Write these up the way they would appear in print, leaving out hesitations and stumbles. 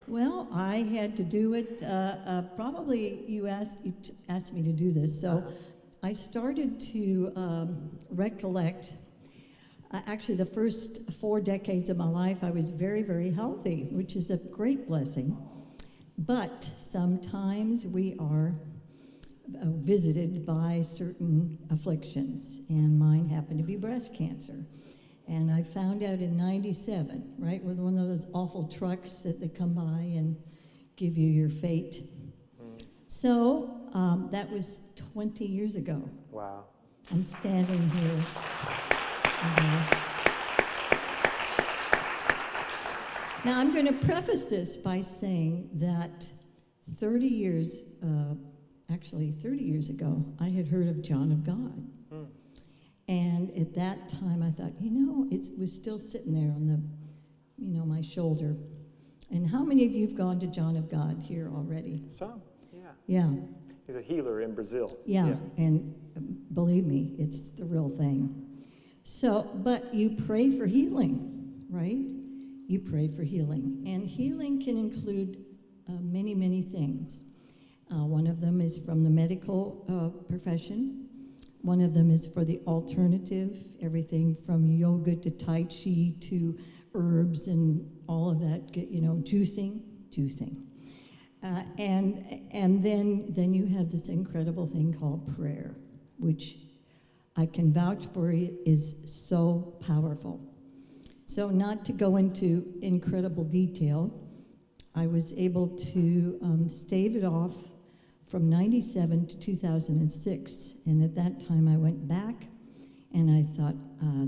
Well, I had to do it. Probably you asked me to do this, so I started to recollect. Actually, the first 4 decades of my life, I was very, very healthy, which is a great blessing. But sometimes we are visited by certain afflictions, and mine happened to be breast cancer. And I found out in 97, right, with one of those awful trucks that come by and give you your fate. So that was 20 years ago. Wow. I'm standing here. Now, I'm going to preface this by saying that 30 years ago, I had heard of John of God. And at that time, I thought, it was still sitting there on the, my shoulder. And how many of you have gone to John of God here already? Some, yeah. Yeah. He's a healer in Brazil. Yeah. And believe me, it's the real thing. So, but you pray for healing, right? You pray for healing. And healing can include many, many things. One of them is from the medical profession. One of them is for the alternative, everything from yoga to Tai Chi to herbs and all of that, juicing. And then you have this incredible thing called prayer, which I can vouch for is so powerful. So not to go into incredible detail, I was able to stave it off from 97 to 2006. And at that time, I went back, and I thought,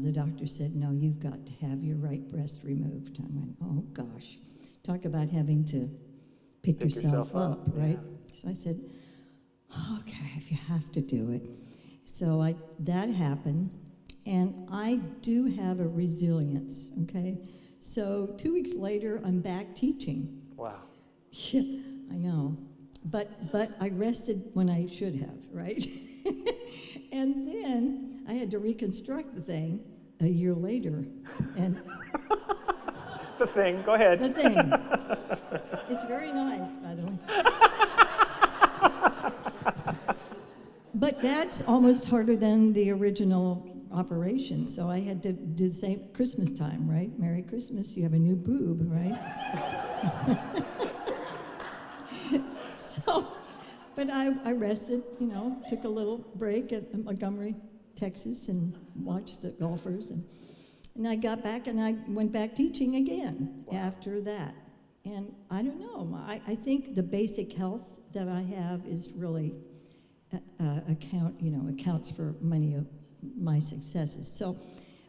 the doctor said, no, you've got to have your right breast removed. I went, oh, gosh. Talk about having to pick yourself up, right? Yeah. So I said, okay, if you have to do it. So that happened, and I do have a resilience, okay? So 2 weeks later, I'm back teaching. Wow. Yeah, I know. But I rested when I should have, right? And then I had to reconstruct the thing a year later. And the thing, go ahead. The thing. It's very nice, by the way. But that's almost harder than the original operation. So I had to do the same Christmas time, right? Merry Christmas, you have a new boob, right? But I rested, took a little break at Montgomery, Texas, and watched the golfers. And I got back, and I went back teaching again after that. And I don't know. I think the basic health that I have is really accounts for many of my successes. So,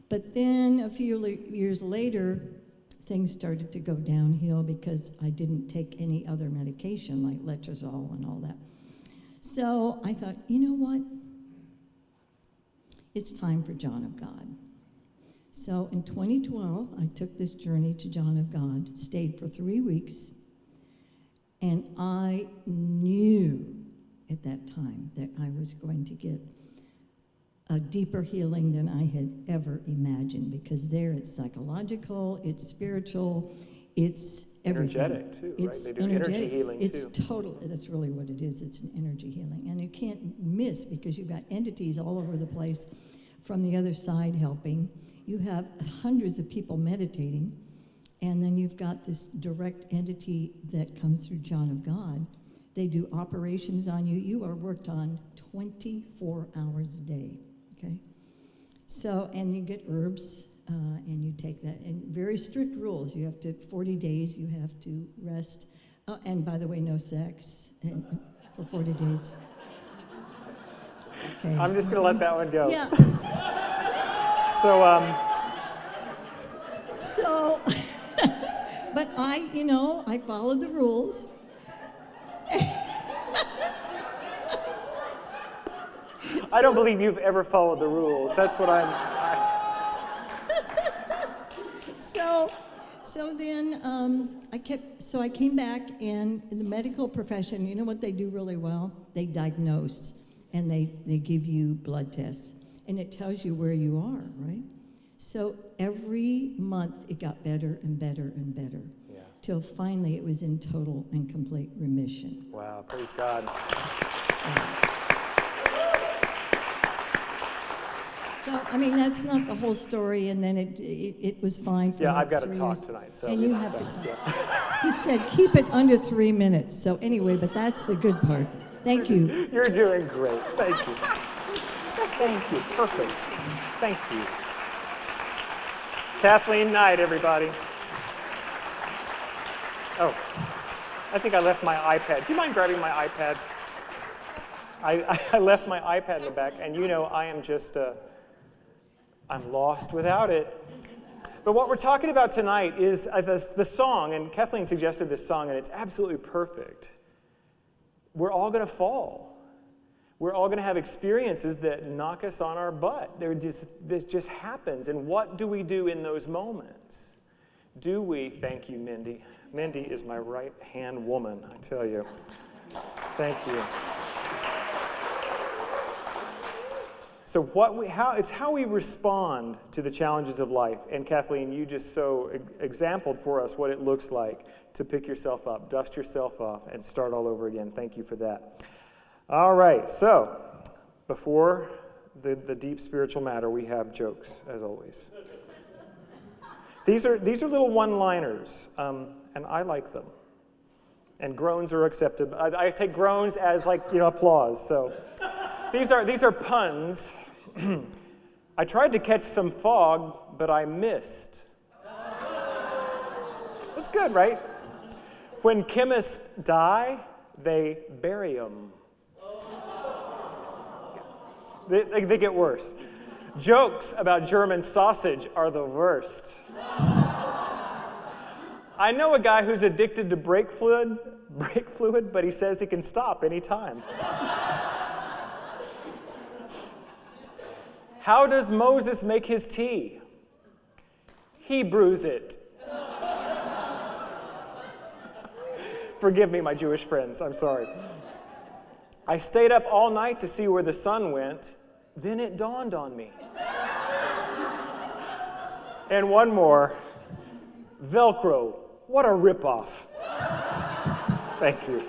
but then a few years later, things started to go downhill because I didn't take any other medication like letrozole and all that. So I thought, you know what? It's time for John of God. So in 2012, I took this journey to John of God, stayed for 3 weeks, and I knew at that time that I was going to get a deeper healing than I had ever imagined, because there it's psychological, it's spiritual, it's everything. Energetic, too, it's right? They do energy healing, it's too. Total, that's really what it is. It's an energy healing. And you can't miss, because you've got entities all over the place from the other side helping. You have hundreds of people meditating, and then you've got this direct entity that comes through John of God. They do operations on you. You are worked on 24 hours a day, okay? So, and you get herbs, and you take that. And very strict rules. You have to, 40 days, you have to rest. And by the way, no sex for 40 days. Okay. I'm just going to let that one go. Yeah. So, but I followed the rules. I don't believe you've ever followed the rules. That's what So then I came back, and in the medical profession, you know what they do really well? They diagnose, and they give you blood tests, and it tells you where you are, right? So every month it got better and better and better, until finally it was in total and complete remission. Wow, praise God. So, I mean, that's not the whole story, and then it was fine for Yeah, like I've got to 3 talk years. tonight. So And you have to talk. Yeah. He said, keep it under 3 minutes. So anyway, but that's the good part. Thank you. You're doing great. Thank you. Thank you. Perfect. Thank you. Kathleen Knight, everybody. Oh, I think I left my iPad. Do you mind grabbing my iPad? I left my iPad in the back, and you know I am just, I'm lost without it. But what we're talking about tonight is the song, and Kathleen suggested this song, and it's absolutely perfect. We're all going to fall. We're all going to have experiences that knock us on our butt. This just happens. And what do we do in those moments? Do we, thank you, Mindy. Mindy is my right-hand woman, I tell you. Thank you. So it's how we respond to the challenges of life. And Kathleen, you just so exampled for us what it looks like to pick yourself up, dust yourself off, and start all over again. Thank you for that. All right, so before the deep spiritual matter, we have jokes, as always. These are little one-liners, and I like them. And groans are accepted. I take groans as applause. So these are puns. I tried to catch some fog, but I missed. That's good, right? When chemists die, they bury them. They get worse. Jokes about German sausage are the worst. I know a guy who's addicted to brake fluid, but he says he can stop anytime. How does Moses make his tea? He brews it. Forgive me, my Jewish friends, I'm sorry. I stayed up all night to see where the sun went, then it dawned on me. And one more, Velcro, what a ripoff. Thank you.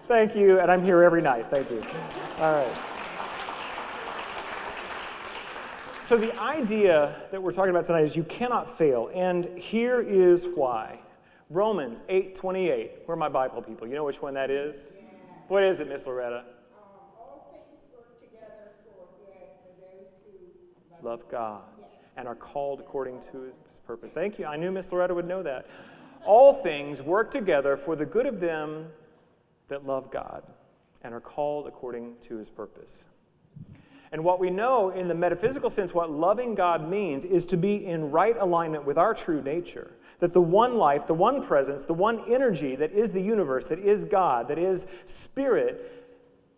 Thank you, and I'm here every night, thank you. All right. So the idea that we're talking about tonight is you cannot fail, and here is why. Romans 8:28. Where are my Bible people? You know which one that is? Yeah. What is it, Miss Loretta? All things work together for good for those who love God and are called according to His purpose. Thank you. I knew Miss Loretta would know that. All things work together for the good of them that love God and are called according to His purpose. And what we know in the metaphysical sense, what loving God means is to be in right alignment with our true nature. That the one life, the one presence, the one energy that is the universe, that is God, that is Spirit,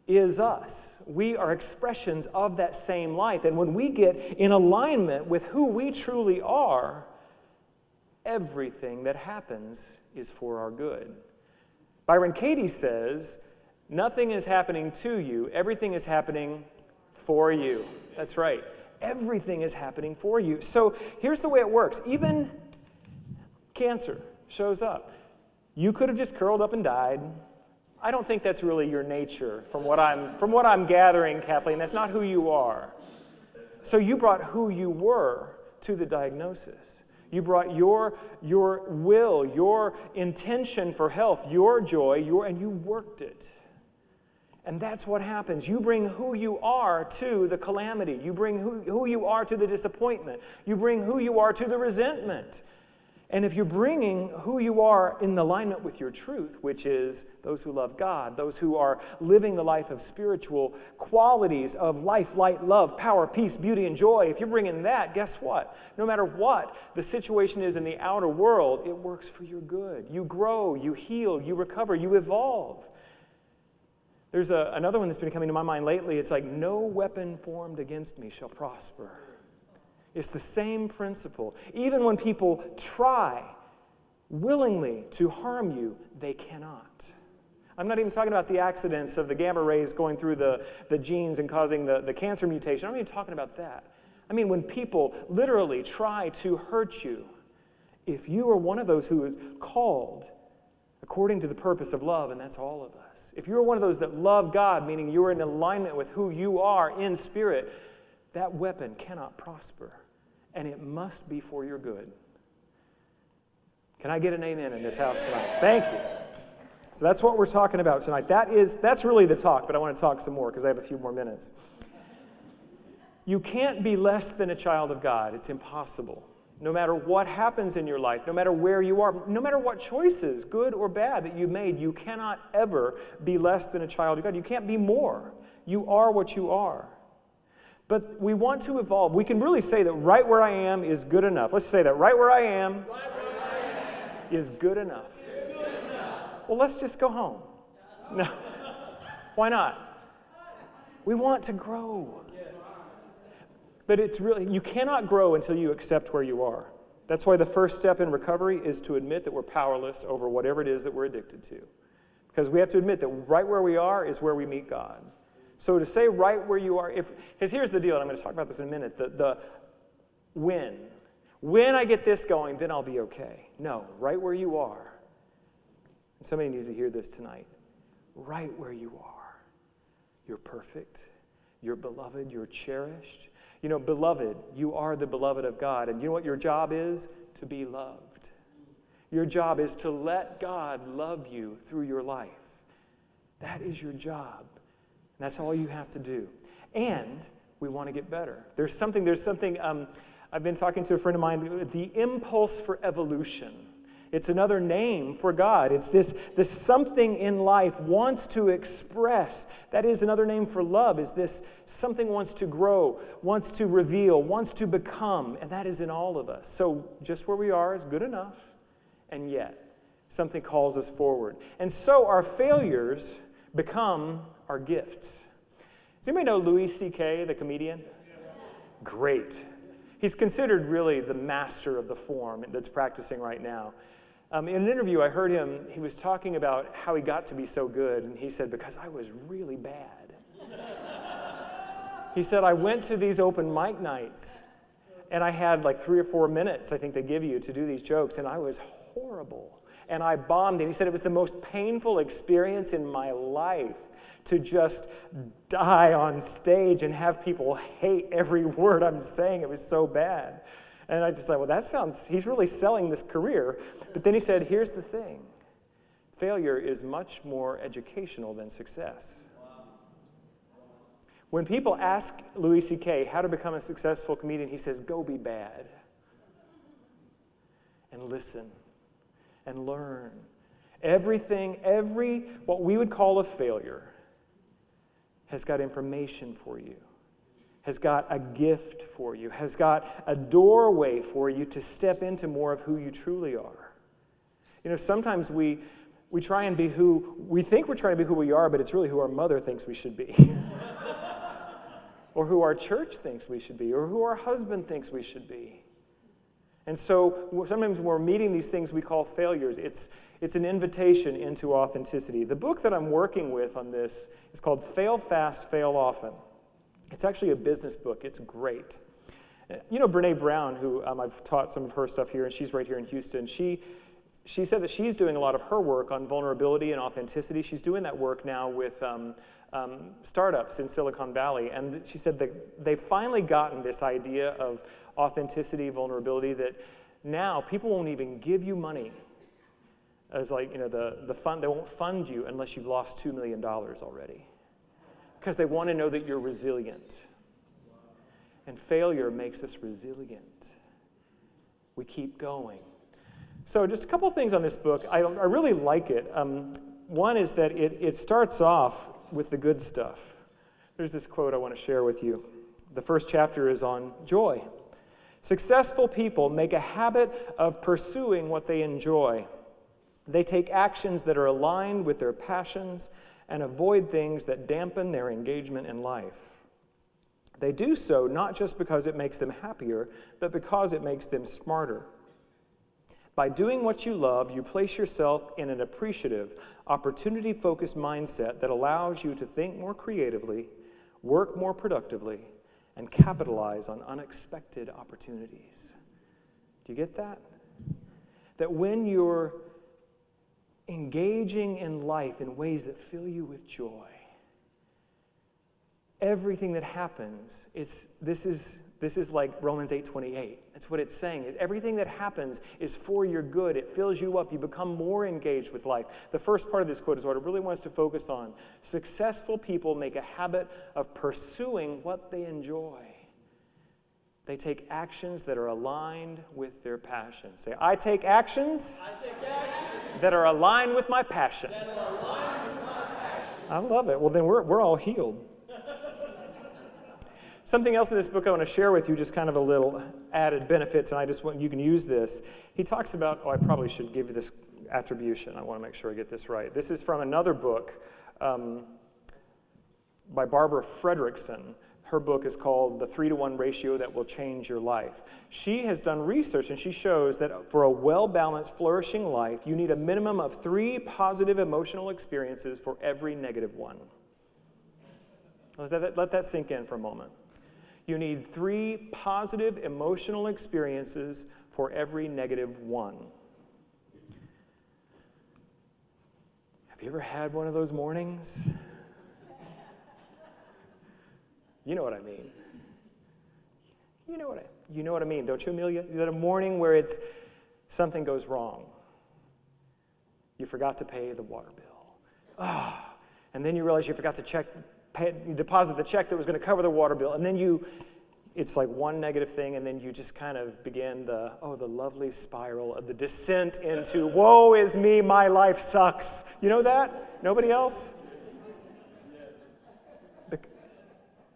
is us. We are expressions of that same life. And when we get in alignment with who we truly are, everything that happens is for our good. Byron Katie says, nothing is happening to you, everything is happening for you. That's right. Everything is happening for you. So here's the way it works. Even cancer shows up. You could have just curled up and died. I don't think that's really your nature from what I'm gathering, Kathleen. That's not who you are. So you brought who you were to the diagnosis. You brought your will, your intention for health, your joy, and you worked it. And that's what happens. You bring who you are to the calamity. You bring who you are to the disappointment. You bring who you are to the resentment. And if you're bringing who you are in alignment with your truth, which is those who love God, those who are living the life of spiritual qualities of life, light, love, power, peace, beauty, and joy, if you're bringing that, guess what? No matter what the situation is in the outer world, it works for your good. You grow, you heal, you recover, you evolve. There's another one that's been coming to my mind lately. It's like, no weapon formed against me shall prosper. It's the same principle. Even when people try willingly to harm you, they cannot. I'm not even talking about the accidents of the gamma rays going through the genes and causing the cancer mutation. I'm not even talking about that. I mean when people literally try to hurt you, if you are one of those who is called according to the purpose of love, and that's all of us, if you're one of those that love God, meaning you're in alignment with who you are in spirit, that weapon cannot prosper, and it must be for your good. Can I get an amen in this house tonight? Thank you. So that's what we're talking about tonight. That's really the talk, but I want to talk some more because I have a few more minutes. You can't be less than a child of God. It's impossible. No matter what happens in your life, no matter where you are, no matter what choices, good or bad, that you made, you cannot ever be less than a child of God. You can't be more. You are what you are. But we want to evolve. We can really say that right where I am is good enough. Let's say that right where I am is good enough. Well, let's just go home. No. Why not? We want to grow. But it's really, you cannot grow until you accept where you are. That's why the first step in recovery is to admit that we're powerless over whatever it is that we're addicted to. Because we have to admit that right where we are is where we meet God. So to say right where you are, because here's the deal, and I'm going to talk about this in a minute, the when I get this going, then I'll be okay. No, right where you are. And somebody needs to hear this tonight. Right where you are. You're perfect. You're beloved. You're cherished. You know, beloved, you are the beloved of God. And you know what your job is? To be loved. Your job is to let God love you through your life. That is your job. And that's all you have to do. And we want to get better. There's something I've been talking to a friend of mine, the impulse for evolution. It's another name for God. It's this something in life wants to express. That is another name for love, is this something wants to grow, wants to reveal, wants to become. And that is in all of us. So just where we are is good enough. And yet, something calls us forward. And so our failures become our gifts. Does anybody know Louis C.K., the comedian? Great. He's considered really the master of the form that's practicing right now. In an interview, I heard him, he was talking about how he got to be so good, and he said, because I was really bad. He said, I went to these open mic nights, and I had like 3 or 4 minutes, I think they give you, to do these jokes, and I was horrible. And I bombed it. He said it was the most painful experience in my life to just die on stage and have people hate every word I'm saying. It was so bad. And I just thought, well, he's really selling this career. But then he said, here's the thing. Failure is much more educational than success. When people ask Louis C.K. how to become a successful comedian, he says, go be bad. And listen. And learn. What we would call a failure has got information for you, has got a gift for you, has got a doorway for you to step into more of who you truly are. You know, sometimes we try and be we think we're trying to be who we are, but it's really who our mother thinks we should be. Or who our church thinks we should be, or who our husband thinks we should be. And so sometimes when we're meeting these things we call failures, it's an invitation into authenticity. The book that I'm working with on this is called Fail Fast, Fail Often. It's actually a business book. It's great. You know Brene Brown, who I've taught some of her stuff here, and she's right here in Houston. She said that she's doing a lot of her work on vulnerability and authenticity. She's doing that work now with startups in Silicon Valley. And she said that they've finally gotten this idea of authenticity, vulnerability, that now people won't even give you money as like, you know, the fund, they won't fund you unless you've lost $2 million already. Because they want to know that you're resilient. And failure makes us resilient. We keep going. So just a couple things on this book. I really like it. One is that it starts off with the good stuff. There's this quote I want to share with you. The first chapter is on joy. Successful people make a habit of pursuing what they enjoy. They take actions that are aligned with their passions and avoid things that dampen their engagement in life. They do so not just because it makes them happier, but because it makes them smarter. By doing what you love, you place yourself in an appreciative, opportunity-focused mindset that allows you to think more creatively, work more productively, and capitalize on unexpected opportunities. Do you get that? that when you're engaging in life in ways that fill you with joy, everything that happens, this is like Romans 8:28. That's what it's saying. Everything that happens is for your good. It fills you up. You become more engaged with life. The first part of this quote is what it really wants to focus on. Successful people make a habit of pursuing what they enjoy. They take actions that are aligned with their passion. Say, I take actions, that are aligned with my passion. I love it. Well, then we're all healed. Something else in this book I want to share with you, just kind of a little added benefit, and I just want you can use this. He talks about, I probably should give you this attribution. I want to make sure I get this right. This is from another book by Barbara Fredrickson. Her book is called The 3-to-1 Ratio That Will Change Your Life. She has done research, and she shows that for a well-balanced, flourishing life, you need a minimum of 3 positive emotional experiences for every negative one. Let that sink in for a moment. You need 3 positive emotional experiences for every negative one. Have you ever had one of those mornings? You know what I mean. You know what I mean, don't you, Amelia? Is that a morning where something goes wrong? You forgot to pay the water bill. And then you realize you forgot to you deposit the check that was going to cover the water bill, and then it's like one negative thing, and then you just kind of begin the lovely spiral of the descent into, woe is me, my life sucks. You know that? Nobody else?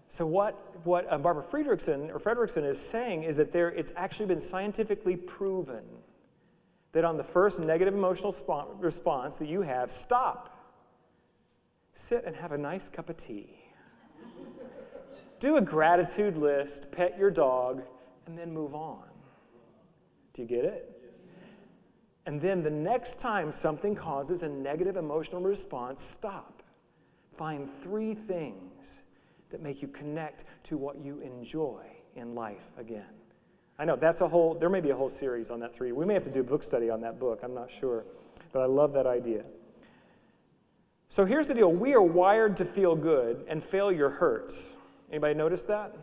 So what Barbara Fredrickson is saying is that it's actually been scientifically proven that on the first negative emotional response that you have, stop. Sit and have a nice cup of tea. Do a gratitude list, pet your dog, and then move on. Do you get it? And then the next time something causes a negative emotional response, stop. Find 3 things that make you connect to what you enjoy in life again. I know there may be a whole series on that 3. We may have to do a book study on that book, I'm not sure. But I love that idea. So here's the deal. We are wired to feel good, and failure hurts. Anybody notice that?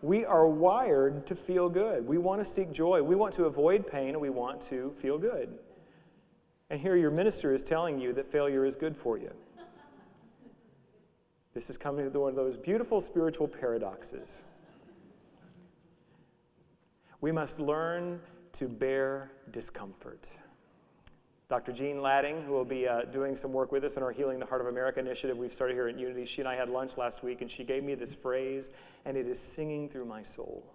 We are wired to feel good. We want to seek joy. We want to avoid pain, and we want to feel good. And here your minister is telling you that failure is good for you. This is coming to one of those beautiful spiritual paradoxes. We must learn to bear discomfort. Dr. Jean Ladding, who will be doing some work with us in our Healing the Heart of America initiative we've started here at Unity, she and I had lunch last week, and she gave me this phrase, and it is singing through my soul.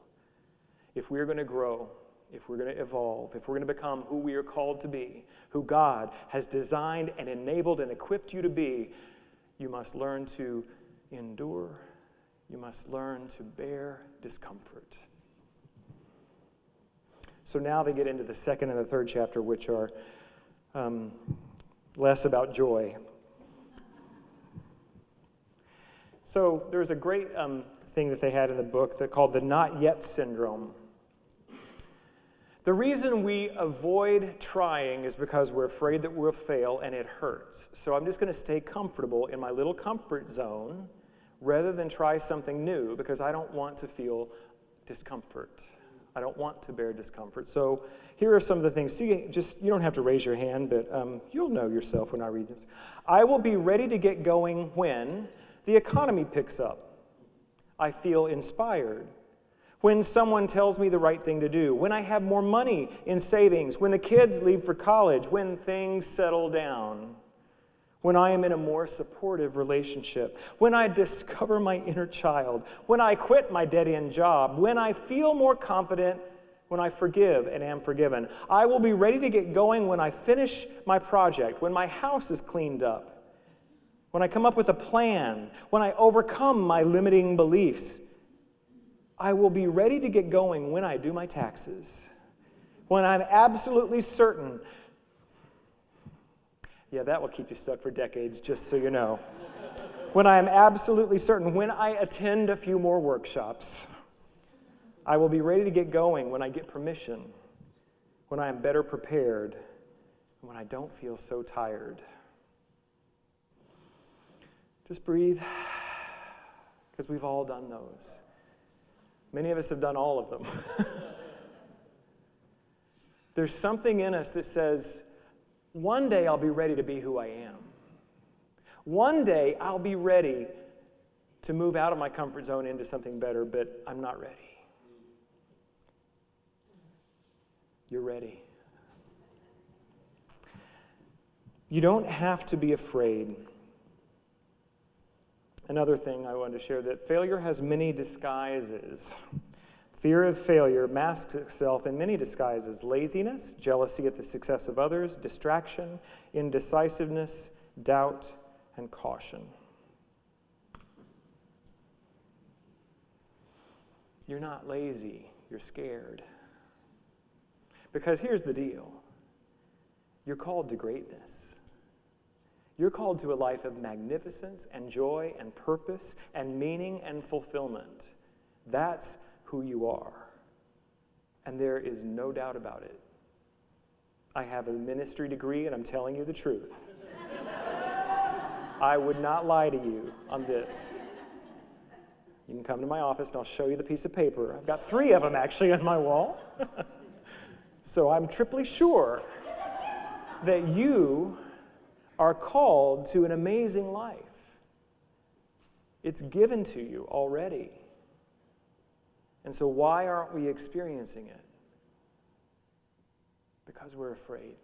If we're going to grow, if we're going to evolve, if we're going to become who we are called to be, who God has designed and enabled and equipped you to be, you must learn to endure. You must learn to bear discomfort. So now they get into the 2nd and the 3rd chapter, which are less about joy. So there's a great thing that they had in the book called the not yet syndrome. The reason we avoid trying is because we're afraid that we'll fail and it hurts. So I'm just going to stay comfortable in my little comfort zone rather than try something new because I don't want to feel discomfort. I don't want to bear discomfort. So here are some of the things. See, you don't have to raise your hand, but you'll know yourself when I read this. I will be ready to get going when the economy picks up. I feel inspired. When someone tells me the right thing to do. When I have more money in savings. When the kids leave for college. When things settle down. When I am in a more supportive relationship, when I discover my inner child, when I quit my dead-end job, when I feel more confident, when I forgive and am forgiven. I will be ready to get going when I finish my project, when my house is cleaned up, when I come up with a plan, when I overcome my limiting beliefs. I will be ready to get going when I do my taxes, when I'm absolutely certain. Yeah, that will keep you stuck for decades, just so you know. When I am absolutely certain, when I attend a few more workshops, I will be ready to get going when I get permission, when I am better prepared, and when I don't feel so tired. Just breathe, because we've all done those. Many of us have done all of them. There's something in us that says, one day I'll be ready to be who I am. One day I'll be ready to move out of my comfort zone into something better, but I'm not ready. You're ready. You don't have to be afraid. Another thing I wanted to share, that failure has many disguises. Fear of failure masks itself in many disguises: laziness, jealousy at the success of others, distraction, indecisiveness, doubt, and caution. You're not lazy, you're scared. Because here's the deal. You're called to greatness. You're called to a life of magnificence and joy and purpose and meaning and fulfillment. That's who you are. And there is no doubt about it. I have a ministry degree, and I'm telling you the truth. I would not lie to you on this. You can come to my office and I'll show you the piece of paper. I've got 3 of them actually on my wall. So I'm triply sure that you are called to an amazing life. It's given to you already. And so why aren't we experiencing it? Because we're afraid.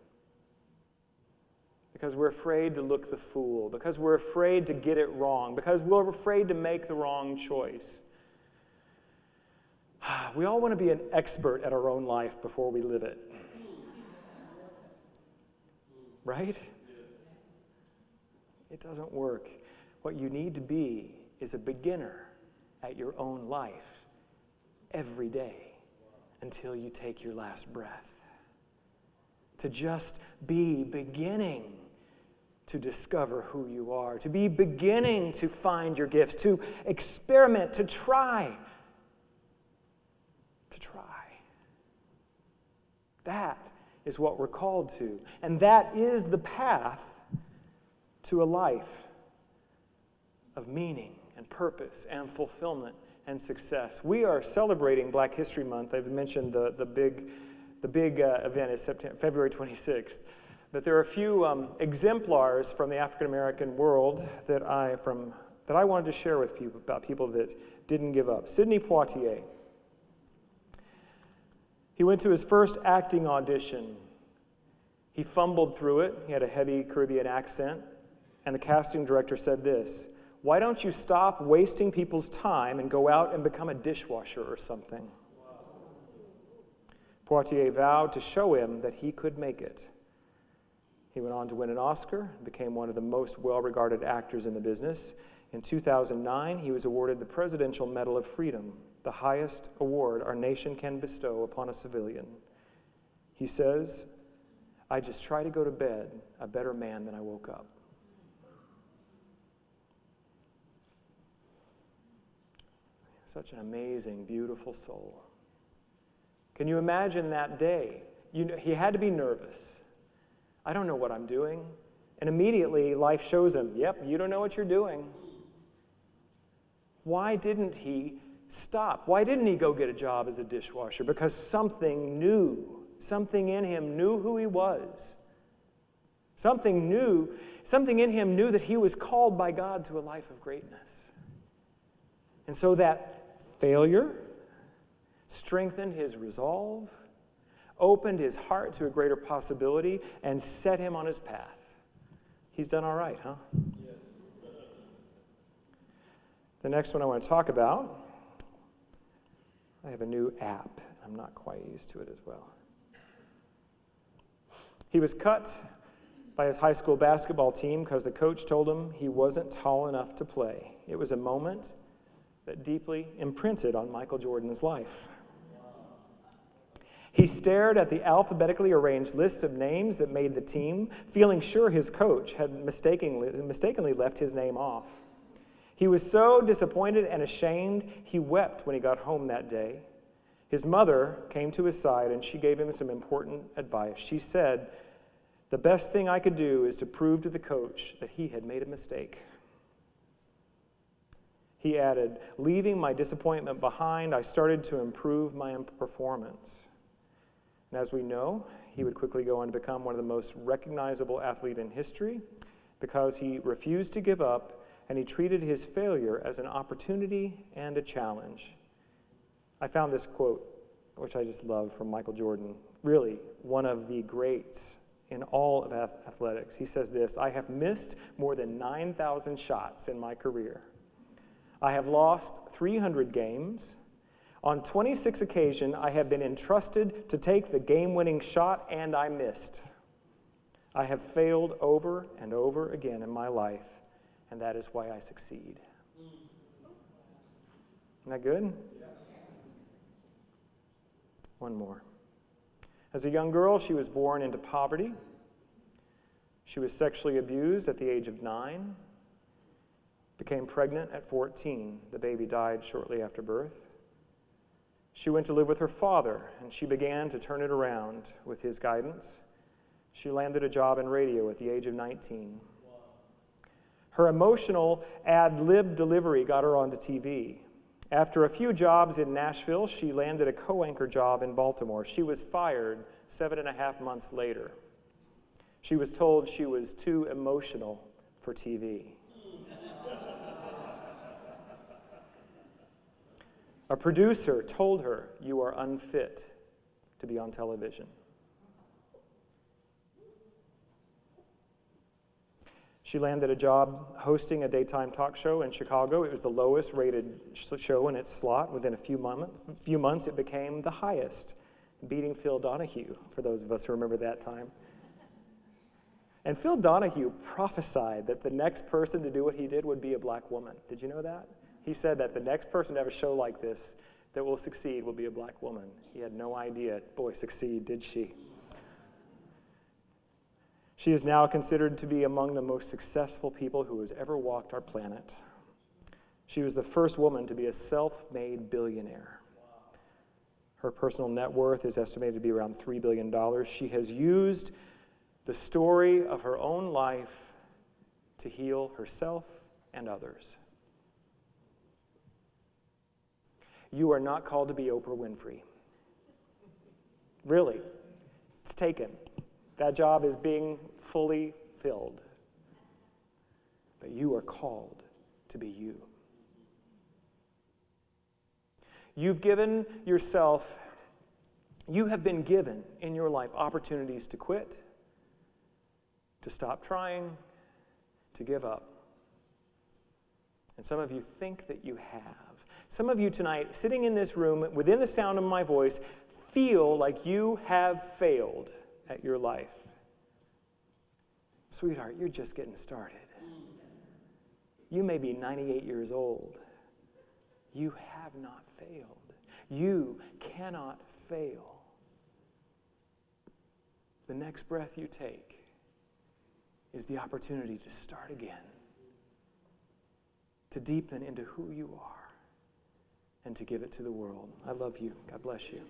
Because we're afraid to look the fool. Because we're afraid to get it wrong. Because we're afraid to make the wrong choice. We all want to be an expert at our own life before we live it. Right? It doesn't work. What you need to be is a beginner at your own life every day until you take your last breath. To just be beginning to discover who you are, to be beginning to find your gifts, to experiment, to try. That is what we're called to. And that is the path to a life of meaning and purpose and fulfillment and success. We are celebrating Black History Month. I've mentioned the big event is February 26th. But there are a few exemplars from the African American world that I wanted to share with people, about people that didn't give up. Sidney Poitier. He went to his first acting audition. He fumbled through it. He had a heavy Caribbean accent. And the casting director said this: "Why don't you stop wasting people's time and go out and become a dishwasher or something?" Poitier vowed to show him that he could make it. He went on to win an Oscar and became one of the most well-regarded actors in the business. In 2009, he was awarded the Presidential Medal of Freedom, the highest award our nation can bestow upon a civilian. He says, "I just try to go to bed a better man than I woke up." Such an amazing, beautiful soul. Can you imagine that day? He had to be nervous. I don't know what I'm doing. And immediately life shows him, yep, you don't know what you're doing. Why didn't he stop? Why didn't he go get a job as a dishwasher? Because something in him knew who he was. Something in him knew that he was called by God to a life of greatness. And so that failure strengthened his resolve, opened his heart to a greater possibility, and set him on his path. He's done all right, huh? Yes. The next one I want to talk about, I have a new app. I'm not quite used to it as well. He was cut by his high school basketball team because the coach told him he wasn't tall enough to play. It was a moment that deeply imprinted on Michael Jordan's life. He stared at the alphabetically arranged list of names that made the team, feeling sure his coach had mistakenly left his name off. He was so disappointed and ashamed, he wept when he got home that day. His mother came to his side and she gave him some important advice. She said, "The best thing I could do is to prove to the coach that he had made a mistake." He added, "Leaving my disappointment behind, I started to improve my performance." And as we know, he would quickly go on to become one of the most recognizable athletes in history because he refused to give up and he treated his failure as an opportunity and a challenge. I found this quote, which I just love, from Michael Jordan, really one of the greats in all of athletics. He says this, "I have missed more than 9,000 shots in my career. I have lost 300 games. On 26 occasions, I have been entrusted to take the game-winning shot, and I missed. I have failed over and over again in my life, and that is why I succeed." Isn't that good? One more. As a young girl, she was born into poverty. She was sexually abused at the age of 9, became pregnant at 14. The baby died shortly after birth. She went to live with her father, and she began to turn it around with his guidance. She landed a job in radio at the age of 19. Her emotional ad-lib delivery got her onto TV. After a few jobs in Nashville, she landed a co-anchor job in Baltimore. She was fired 7.5 months later. She was told she was too emotional for TV. A producer told her, "You are unfit to be on television." She landed a job hosting a daytime talk show in Chicago. It was the lowest rated show in its slot. Within a few months, it became the highest, beating Phil Donahue, for those of us who remember that time. And Phil Donahue prophesied that the next person to do what he did would be a black woman. Did you know that? He said that the next person to have a show like this that will succeed will be a black woman. He had no idea. Boy, succeed, did she? She is now considered to be among the most successful people who has ever walked our planet. She was the first woman to be a self-made billionaire. Her personal net worth is estimated to be around $3 billion. She has used the story of her own life to heal herself and others. You are not called to be Oprah Winfrey. Really, it's taken. That job is being fully filled. But you are called to be you. You've given yourself, you have been given in your life opportunities to quit, to stop trying, to give up. And some of you think that you have. Some of you tonight, sitting in this room, within the sound of my voice, feel like you have failed at your life. Sweetheart, you're just getting started. You may be 98 years old. You have not failed. You cannot fail. The next breath you take is the opportunity to start again, to deepen into who you are, and to give it to the world. I love you. God bless you.